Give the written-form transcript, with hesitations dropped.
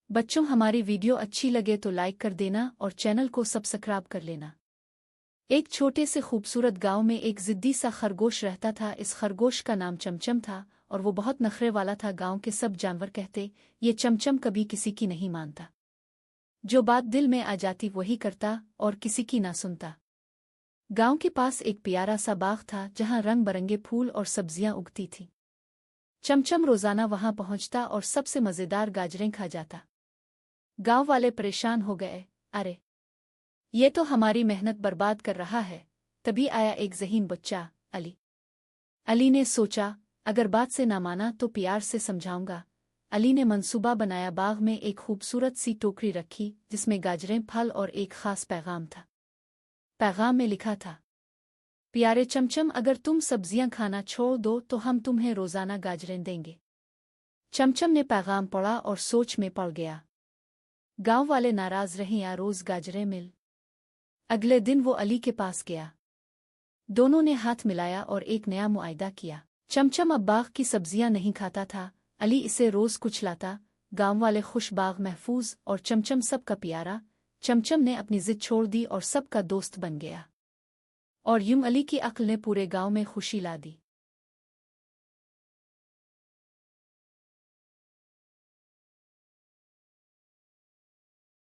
बच्चों, हमारी वीडियो अच्छी लगे तो लाइक कर देना और चैनल को सब्सक्राइब कर लेना। एक छोटे से खूबसूरत गांव में एक जिद्दी सा खरगोश रहता था। इस खरगोश का नाम चमचम था और वो बहुत नखरे वाला था। गांव के सब जानवर कहते, ये चमचम कभी किसी की नहीं मानता। जो बात दिल में आ जाती वही करता और किसी की ना सुनता। गांव के पास एक प्यारा सा बाग था जहां रंग बरंगे फूल और सब्जियां उगती थीं। चमचम रोजाना वहां पहुंचता और सबसे मजेदार गाजरें खा जाता। गांव वाले परेशान हो गए। अरे, ये तो हमारी मेहनत बर्बाद कर रहा है। तभी आया एक ज़हीन बच्चा, अली। अली ने सोचा, अगर बात से ना माना तो प्यार से समझाऊंगा। अली ने मंसूबा बनाया। बाग में एक खूबसूरत सी टोकरी रखी जिसमें गाजरें, फल और एक खास पैगाम था। पैगाम में लिखा था, प्यारे चमचम, अगर तुम सब्जियां खाना छोड़ दो तो हम तुम्हें रोजाना गाजरें देंगे। चमचम ने पैगाम पढ़ा और सोच में पड़ गया। गांव वाले नाराज रहे, या रोज गाजरें मिल। अगले दिन वो अली के पास गया। दोनों ने हाथ मिलाया और एक नया मुआहदा किया। चमचम अब बाग की सब्जियां नहीं खाता था, अली इसे रोज कुछ लाता। गांव वाले खुश, बाग महफूज और चमचम सबका प्यारा। चमचम ने अपनी जिद छोड़ दी और सबका दोस्त बन गया। और यूं अली की अक्ल ने पूरे गांव में खुशी ला दी।